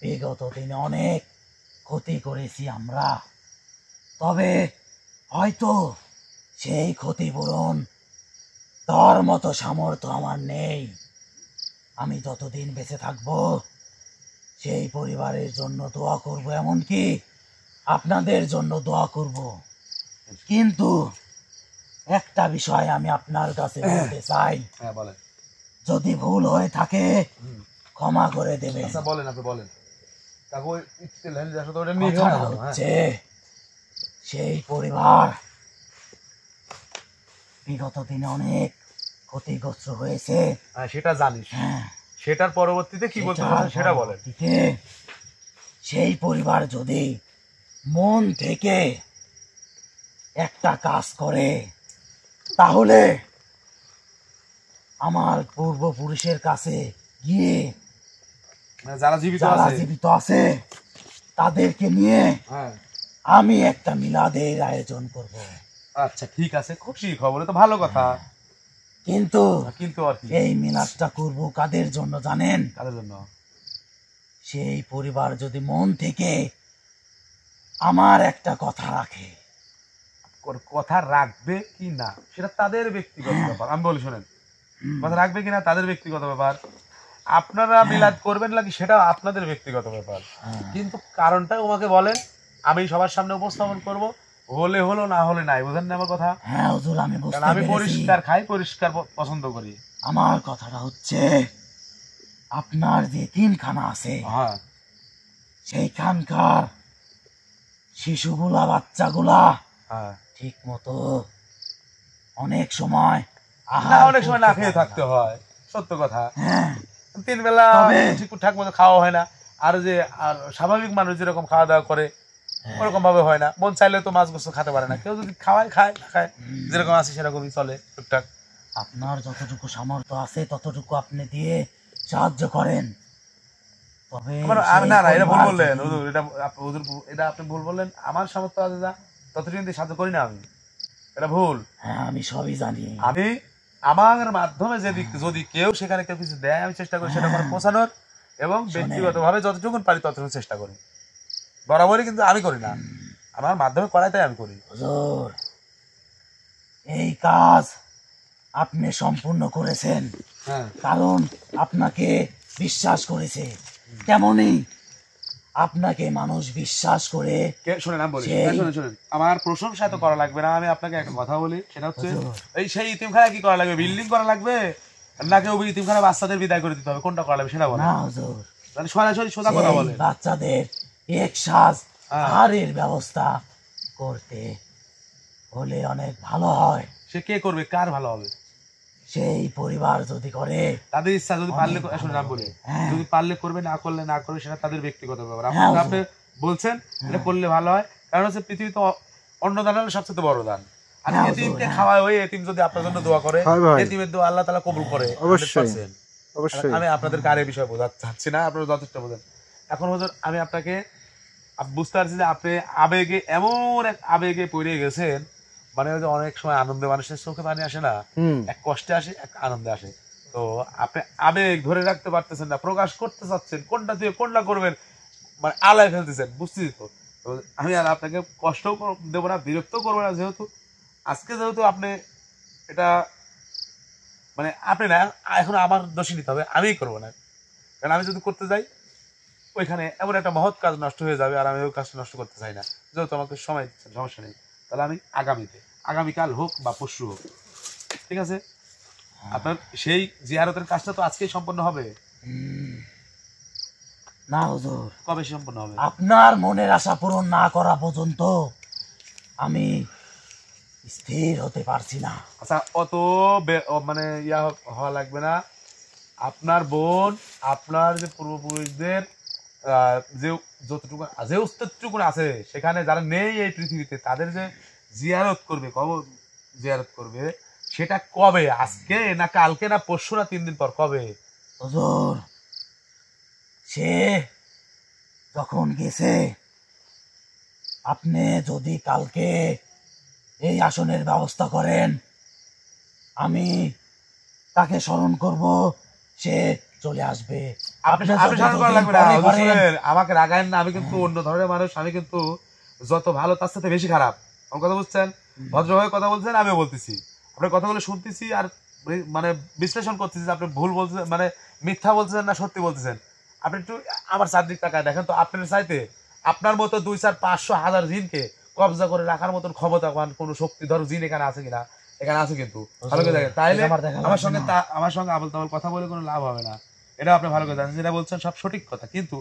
বিগত দিনে অনেক ক্ষতি করেছি আমরা, তবে হয়তো সেই ক্ষতিপূরণ তার মতো সামর্থ্য আমার নেই। আমি যতদিন বেঁচে থাকবো সেই পরিবারের জন্য দোয়া করব, এমনকি আপনাদের জন্য দোয়া করব। কিন্তু একটা বিষয় আমি আপনার কাছে বলতে চাই, হ্যাঁ বলেন। যদি ভুল হয়ে থাকে ক্ষমা করে দেবেন। আচ্ছা বলেন, আপনি বলেন। কাকু স্টিল হ্যান্ড আসলে ওটা নিয়ে কথাটা যাবো, হ্যাঁ। হচ্ছে সেই পরিবার বিগত দিনে অনেক ক্ষতিগ্রস্ত হয়েছে। হ্যাঁ সেটা জানিস, হ্যাঁ, সেটার পরবর্তীতে কি বলতে সেটার চাচ্ছেন সেটা বলেন। পরবর্তীতে সেই পরিবার যদি মন থেকে একটা কাজ করে তাহলে আমার পূর্বপুরুষের কাছে গিয়ে মানে যারা জীবিত যারা আছে, জীবিত আছে তাদেরকে নিয়ে হ্যাঁ আমি একটা মিলাদের আয়োজন করব। আচ্ছা ঠিক আছে, খুশি খবর, তো ভালো কথা। কিন্তু কিন্তু আর কি, এই মিলাদটা করব কাদের জন্য জানেন? কাদের জন্য? সেই পরিবার যদি মন থেকে আমার একটা কথা রাখে। কথা রাখবে কি না সেটা তাদের ব্যক্তিগত ব্যাপার। আমি বলি শোনেন, কথা রাখবে কিনা তাদের ব্যক্তিগত ব্যাপার, আপনারা মিলাদ করবেন নাকি সেটা আপনাদের ব্যক্তিগত ব্যাপার। কিন্তু কারণটা আমাকে বলেন, আমি সবার সামনে উপস্থাপন করব, হলে হলো না হলে নাই, বুঝেন না আমার কথা? হ্যাঁ হুজুর, আমি কারণ বুঝতে আমি পেরেছি। পরিষ্কার খাই, পরিষ্কার পছন্দ করি। আমার কথাটা হচ্ছে আপনার যে তিনখানা আছে হ্যাঁ সেইখানকার শিশুগুলা, বাচ্চাগুলা হ্যাঁ, ঠিক মতো অনেক সময় না আহার অনেক সময় করতে না খেয়ে পারে থাকতে হয়, সত্য কথা। হ্যাঁ, 3 বেলা তবে- ঠিকঠাক মতো খাওয়া হয় না। আর যে আর স্বাভাবিক মানুষ যেরকম খাওয়া দাওয়া করে ওরকম ভাবে হয় না। মন চাইলে তো মাছ গোস্ত খেতে পারে না, কেউ যদি খাওয়ায় খায়, না খায়, যেরকম আছে সেরকমই চলে টুকটাক। আপনার যতটুকু সামর্থ্য আছে ততটুকু আপনি দিয়ে সাহায্য করেন। তবে না না, সেই এটা ভুল পরিবার বললেন যদি- হুজুর, হুজুর এটা আপনি ভুল বললেন। আমার সামর্থ্য আছে যা, ততটুকু দিয়ে সাহায্য করি না আমি, এটা ভুল। হ্যাঁ, আমি সবই জানি। আমি আমার মাধ্যমে যদি কেউ সেখানে কেউ কিছু দেয়, আমি চেষ্টা করি সেটা করে পৌঁছানোর, এবং ব্যক্তিগতভাবে যতটুকু পারি ততটুকু চেষ্টা করি। বরাবরই কিন্তু আমি করি না, আমার মাধ্যমে করাই তাই আমি করি। হুজুর, এই কাজ আপনি সম্পূর্ণ করেছেন হ্যাঁ কারণ আপনাকে বিশ্বাস করেছে, তেমনি আপনাকে মানুষ বিশ্বাস করে। শোনেন আমি বলি, সেই- শোনেন, আমার প্রশংসা তো করা লাগবে না। আমি আপনাকে একটা কথা বলি, সেটা হচ্ছে হুজুর। সেই ইতিমখানা কি করা লাগবে? বিল্ডিং করা লাগবে নাকি ওই ইতিমখানা বাচ্চাদের বিদায় করে দিতে হবে? কোনটা করা লাগবে সেটা বলেন। না হুজুর, মানে সরাসরি সোজা কথা সেই বলেন। বাচ্চাদের এক সাজ হ্যাঁ। আহারের ব্যবস্থা করতে হলে অনেক ভালো হয়। সে কে করবে, কার ভালো হবে? সেই পরিবার যদি করে, তাদের ইচ্ছা, যদি পারলে অনেক শুনে ভালো আমি বলি, হ্যাঁ। যদি পারলে করবে, না করলে না করবে, সেটা তাদের ব্যক্তিগত ব্যাপার। হ্যাঁ, হুজুর। আপনি বলছেন এটা করলে ভালো হয়, কারণ হচ্ছে পৃথিবীতে অন্ন দান হলো সবচেয়ে বড় দান। আর হ্যাঁ, হুজুর, এতিমকে হ্যাঁ। খাওয়ায়, ওই এতিম যদি আপনার জন্য দোয়া করে, হয় ভাই। এতিমের দোয়া আল্লাহ তাআলা কবুল করে অবশ্যই। 100%। অবশ্যই। আমি আপনাদের কার এই বিষয়ে বোঝাতে চাচ্ছি না, আপনারা যথেষ্ট বোঝেন। এখন হুজুর আমি আপনাকে বুঝতে পারছি যে আপনি আবেগে, এমন এক আবেগে পড়ে গেছেন, মানে ওই যে অনেক সময় আনন্দে মানুষের চোখে পানি আসে না, এক কষ্টে আসে, এক আনন্দে আসে। তো আপনি আবেগ ধরে রাখতে পারতেছেন না, প্রকাশ করতে চাচ্ছেন, কোনটা দিয়ে কোনটা করবেন, মানে আলায় ফেলতেছেন, বুঝতেছি তো। তো আমি আর আপনাকে কষ্টও দেবো না, বিরক্ত করবো না, যেহেতু যেহেতু আপনি এটা মানে আপনি না, এখন আমার দোষী নিতে হবে, আমিই করবো না। কারণ আমি যদি করতে যাই ওইখানে এমন একটা মহৎ কাজ নষ্ট হয়ে যাবে, আর আমি ওই কাজটা নষ্ট করতে চাই না। যেহেতু আমাকে সময় দিচ্ছেন, সমস্যা নেই, তাহলে আমি আগামীকাল হোক বা পরশু হোক, ঠিক আছে? আপনার সেই জিয়ারতের কাজটা তো আজকেই সম্পন্ন হবে। না হুজুর, কবে সম্পন্ন হবে? আপনার মনের আশা পূরণ না করা পর্যন্ত আমি স্থির হতে পারছি না। আচ্ছা, অত মানে হওয়া লাগবে না। আপনার বোন, আপনার যে পূর্বপুরুষদের যে যতটুকু যে অস্তিত্বটুকু আছে সেখানে যারা নেই এই পৃথিবীতে, তাদের যে জিয়ারত করবে, কবর জিয়ারত করবে, সেটা কবে? আজকে না কালকে না পরশু না 3 দিন পর? কবে? হুজুর, সে যখন গেছে, আপনি যদি কালকে এই আসনের ব্যবস্থা করেন, আমি তাকে স্মরণ করব, সে চলে আসবে। আপনি যদি স্মরণ করা দুদিন লাগবে না, পরে হুজুর করেন, শুনেন, আমাকে রাগায়েন না। আমি কিন্তু অন্য ধরনের মানুষ, আমি কিন্তু যত ভালো তার সাথে বেশি খারাপ। আমার কথা বুঝছেন? ভদ্রভাবে কথা বলছেন, আমিও বলতেছি, আপনার কথাগুলো শুনতেছি আর মানে বিশ্লেষণ করতেছি যে আপনি ভুল বলছেন, মানে মিথ্যা বলতেছেন না সত্যি বলতেছেন। আপনি একটু আমার চারদিক তাকায় দেখেন তো, আপনার চাইতে আপনার মতো 2, 4, 500, 1000 জিনকে কবজা করে রাখার মতন ক্ষমতাবান কোন শক্তিধর জিন এখানে আছে কিনা? এখানে আছে কিন্তু, ভালো করে দেখেন। তাইলে আমার সঙ্গে আবল তাবল কথা বলে কোনো লাভ হবে না। এটা আপনি ভালো করে জানেন, যেটা বলছেন সব সঠিক কথা, কিন্তু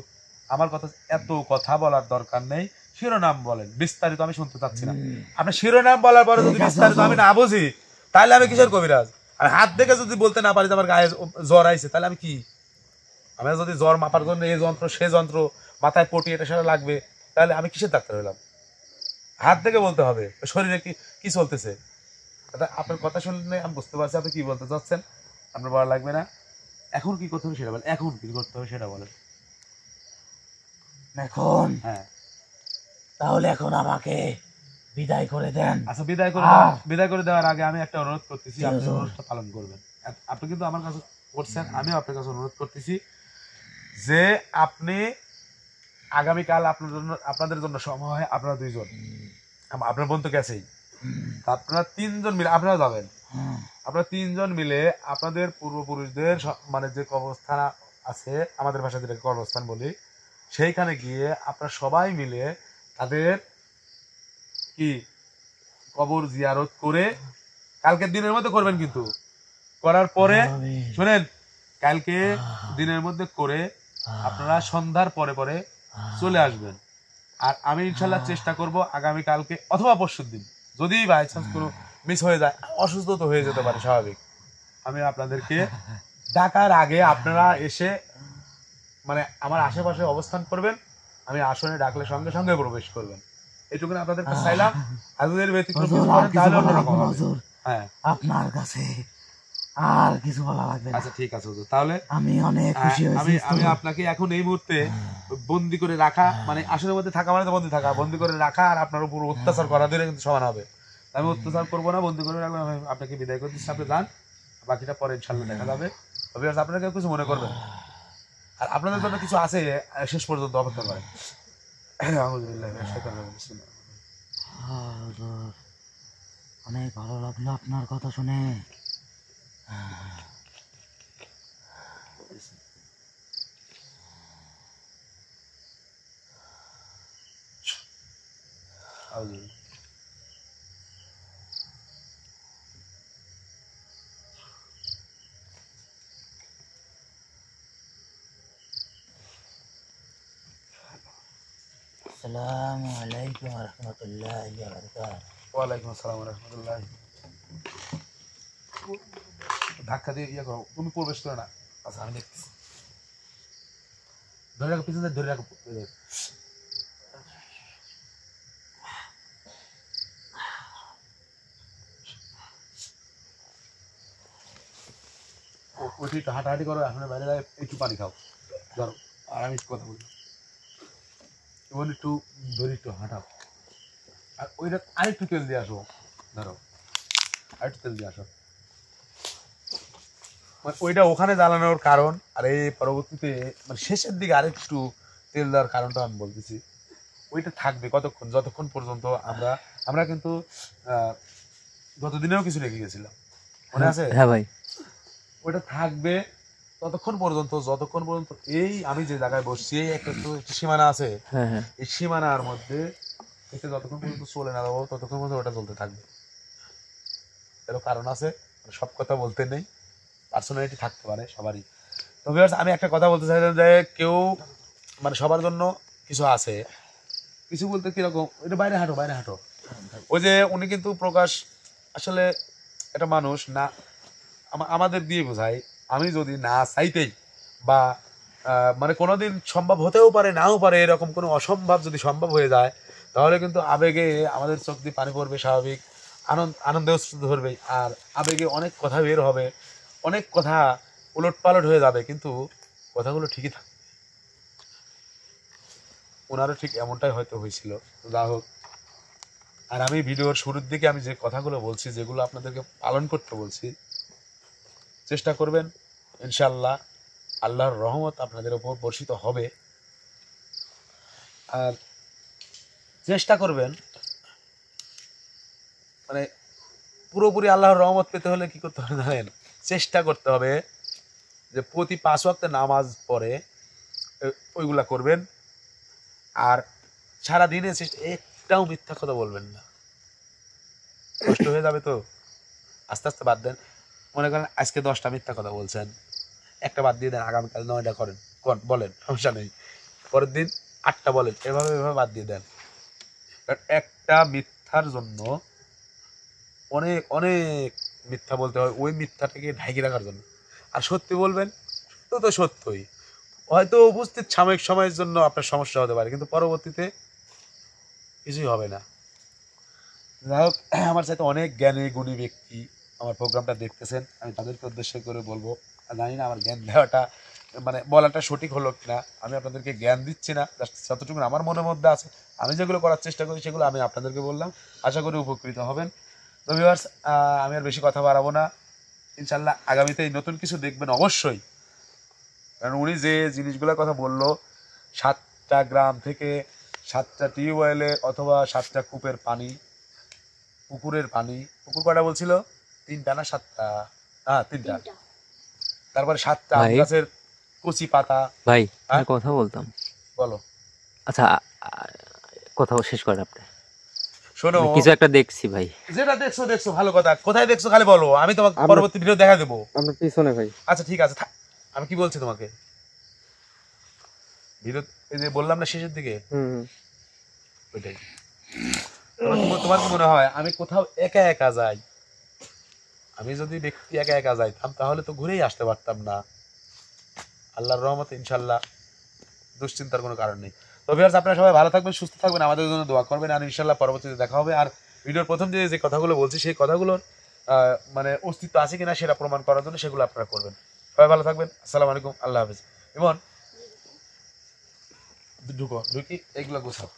আমার কথা, এত কথা বলার দরকার নেই। শিরোনাম বলেন, বিস্তারিত আমি শুনতে চাচ্ছি না। আপনি শিরোনাম বলার পরে যদি বিস্তারিত আমি না বুঝি, তাহলে আমি কিসের কবিরাজ? আর হাত দেখে যদি বলতে না পারি যে আমার গায়ে জ্বর আইছে, তাহলে আমি কি? আমি যদি জ্বর মাপার জন্য এই যন্ত্র সে যন্ত্র, মাথায় পটি এটা সেটা লাগবে, তাহলে আমি কিসের ডাক্তার হলাম? হাত দেখে বলতে হবে শরীরে কি কি চলতেছে। আপনার কথা শুনলে আমি বুঝতে পারছি আপনি কি বলতে চাচ্ছেন। আপনার বলা লাগবে না। এখন কি করতে হবে সেটা বলেন, এখন কি করতে হবে সেটা বলেন। এখন হ্যাঁ, তাহলে এখন আমাকে বিদায় করে দেন। আচ্ছা, বিদায় করে দেওয়ার আগে আমি একটা অনুরোধ করতেছি, আপনি অনুরোধটা পালন করবেন। আপনি কিন্তু আমার কাছে করছেন, আমিও আপনার কাছে অনুরোধ করতেছি যে আপনি আগামীকাল আপনাদের জন্য সময়, আপনারা 2 জন, আপনার বোন তো গেছেই, আপনারা 3 জন মিলে আপনারা যাবেন। আপনারা 3 জন মিলে আপনাদের পূর্বপুরুষদের মানে যে কবরস্থান আছে, আমাদের ভাষায় যেটাকে কবরস্থান বলি, সেইখানে গিয়ে আপনারা সবাই মিলে তাদের কি কবর জিয়ারত করে, কালকের দিনের মধ্যে করবেন, কিন্তু করার পরে শুনেন, কালকে দিনের মধ্যে করে আপনারা সন্ধ্যার পরে পরে চলে আসবেন। আর আমি ইনশাল্লাহ চেষ্টা করব আগামী কালকে অথবা পরশুর দিন, যদি বাই চান্স কোনো মিস হয়ে যায়, অসুস্থ তো হয়ে যেতে পারে স্বাভাবিক, আমি আপনাদেরকে ডাকার আগে আপনারা এসে মানে আমার আশেপাশে অবস্থান করবেন। আমি আসনে ডাকলে সঙ্গে সঙ্গে প্রবেশ করবেন, এইটুকু আপনাদের কাছে চাইলাম। আর যদি এর ব্যতিক্রম কিছু করেন তাহলে অন্যরকম হবে। হ্যাঁ, আপনার কাছে আর কিছু বলা লাগবে না। আচ্ছা ঠিক আছে হুজুর, তাহলে আমি অনেক খুশি হয়েছি। আমি আপনাকে এখন এই মুহূর্তে বন্দি করে রাখা, মানে আসনের মধ্যে থাকা মানে তো বন্দি থাকা, বন্দি করে রাখা আর আপনার উপর অত্যাচার করা দিলে কিন্তু সমান হবে। আমি অত্যাচার করবো না, বন্দি করে রাখলাম, আমি আপনাকে বিদায় করে দিচ্ছি, আপনি যান, বাকিটা পরে ইনশাল্লাহ দেখা যাবে। তবে আপনারা কেউ কিছু মনে করবেন, আর আপনাদের জন্য কিছু আছে, শেষ পর্যন্ত অপেক্ষা করেন। অনেক ভালো লাগলো আপনার কথা শুনে। আসসালামু আলাইকুম ওয়া রাহমাতুল্লাহি ওয়া বারাকাতুহু। ওয়ালাইকুম আসসালাম ওয়া রাহমাতুল্লাহ। ধাক্কা দিয়ে ইয়ে করো, তুমি প্রবেশ করে না। আচ্ছা আমি দেখতেছি, ধরে রাখো, পিছনে ধরে রাখো। ওইটি একটু হাঁটাহাঁটি করো, এখন বাইরে একটু পানি খাও, ধরো, আর আমি একটু কথা বলি, এবং একটু ধরে একটু হাঁটাও, আর ওইটা আরেকটু তেল দিয়ে আসো, ধরো আরেকটু তেল দিয়ে আসো। মানে ওইটা ওখানে জ্বালানোর কারণ, আর এই পরবর্তীতে মানে শেষের দিকে আরেকটু তেল দেওয়ার কারণটা আমি বলতেছি। ওইটা থাকবে কতক্ষণ, যতক্ষণ পর্যন্ত আমরা কিন্তু গতদিনেও কিছু রেখে গেছিলাম, মনে আছে? হ্যাঁ ভাই, ওইটা থাকবে যতক্ষণ পর্যন্ত এই আমি যে জায়গায় বসছি এই একটা তো একটি সীমানা আছে, হ্যাঁ হ্যাঁ এই সীমানার মধ্যে এটা যতক্ষণ পর্যন্ত চলে না যাবো ততক্ষণ পর্যন্ত ওটা চলতে থাকবে। এর কারণ আছে, সব কথা বলতে নেই, পার্সোনালিটি থাকতে পারে সবারই। তো ভিউয়ার্স, আমি একটা কথা বলতে চাইলাম যে কেউ মানে সবার জন্য কিছু আছে, কিছু বলতে কিরকম, এটা বাইরে হাঁটো। ওই যে উনি কিন্তু প্রকাশ আসলে একটা মানুষ না, আমাদের দিয়ে বোঝায় আমি যদি না চাইতেই বা মানে কোনোদিন সম্ভব হতেও পারে নাও পারে, এরকম কোনো অসম্ভব যদি সম্ভব হয়ে যায় তাহলে কিন্তু আবেগে আমাদের চোখ দিয়ে পানি পড়বে, স্বাভাবিক আনন্দে অশ্রু ধরবে, আর আবেগে অনেক কথা বের হবে, অনেক কথা উলটপালট হয়ে যাবে, কিন্তু কথাগুলো ঠিকই থাকবে। ওনারও ঠিক এমনটাই হয়তো হয়েছিল। যা হোক, আর আমি ভিডিওর শুরুর দিকে আমি যে কথাগুলো বলছি, যেগুলো আপনাদেরকে পালন করতে বলছি, চেষ্টা করবেন, ইনশাল্লাহ আল্লাহর রহমত আপনাদের উপর বর্ষিত হবে। আর চেষ্টা করবেন মানে পুরোপুরি আল্লাহর রহমত পেতে হলে কি করতে হবে জানেন? চেষ্টা করতে হবে যে প্রতি 5 ওয়াক্ত নামাজ পড়ে ওইগুলা করবেন, আর সারাদিনে একটাও মিথ্যা কথা বলবেন না। কষ্ট হয়ে যাবে তো, আস্তে আস্তে বাদ দেন। মনে করেন আজকে 10টা মিথ্যা কথা বলছেন, একটা বাদ দিয়ে দেন, আগামীকাল 9টা করেন, বলেন, সমস্যা নেই, পরের দিন 8টা বলেন, এভাবে বাদ দিয়ে দেন। কারণ একটা মিথ্যার জন্য অনেক অনেক মিথ্যা বলতে হয় ওই মিথ্যাটাকে ঢাকি রাখার জন্য। আর সত্যি বলবেন, তো সত্যই, হয়তো উপস্থিত সাময়িক সময়ের জন্য আপনার সমস্যা হতে পারে, কিন্তু পরবর্তীতে কিছুই হবে না। যাই হোক, আমার সাথে অনেক জ্ঞানী গুণী ব্যক্তি আমার প্রোগ্রামটা দেখতেছেন, আমি তাদেরকে উদ্দেশ্য করে বলবো, জানি না আমার জ্ঞান দেওয়াটা মানে বলাটা সঠিক হলো কিনা, আমি আপনাদেরকে জ্ঞান দিচ্ছি না, যতটুকু আমার মনের মধ্যে আছে আমি যেগুলো করার চেষ্টা করি সেগুলো আমি আপনাদেরকে বললাম, আশা করি উপকৃত হবেন। তো ভিউয়ার্স, আমি আর বেশি কথা বাড়াবো না, ইনশাল্লাহ আগামীতে নতুন কিছু দেখবেন অবশ্যই। কারণ উনি যে জিনিসগুলোর কথা বললো, 7টা গ্রাম থেকে 7টা টিউবওয়েলে অথবা 7টা কূপের পানি, পুকুরের পানি, পুকুর কয়টা বলছিল? 3টা না 7টা? হ্যাঁ 3টা। তারপরে 7টা আম ভাই। গাছের কচি পাতা। ভাই হ্যাঁ? একটা কথা বলতাম। বলো। আচ্ছা কথাও শেষ করেন আপনি। শোনো, আমি কিছু একটা দেখছি ভাই। যেটা দেখছো ভালো কথা, কোথায় দেখছো খালি বলো, আমি তোমাকে পরবর্তী ভিডিও দেখা দেবো। আপনার পিছনে ভাই। আচ্ছা ঠিক আছে, আমি কি বলছি তোমাকে, ভিডিও এই যে বললাম না শেষের দিকে, ওইটাই। তোমার কি মনে হয় আমি কোথাও একা একা যাই? আমি যদি ব্যক্তি একা একা যাইতাম তাহলে তো ঘুরেই আসতে পারতাম না। আল্লাহর রহমতে ইনশাল্লাহ দুশ্চিন্তার কোনো কারণ নেই। তো ভিউয়ার্স, আপনারা সবাই ভালো থাকবেন, সুস্থ থাকবেন, আমাদের জন্য দোয়া করবেন, আর ইনশাল্লাহ পরবর্তীতে দেখা হবে। আর ভিডিওর প্রথম যে কথাগুলো বলছি সেই কথাগুলোর মানে অস্তিত্ব আছে কিনা সেটা প্রমাণ করার জন্য সেগুলো আপনারা করবেন। সবাই ভালো থাকবেন, আসসালামু আলাইকুম, আল্লাহ হাফেজ। এবং ঢুকি এগুলো গোছাও।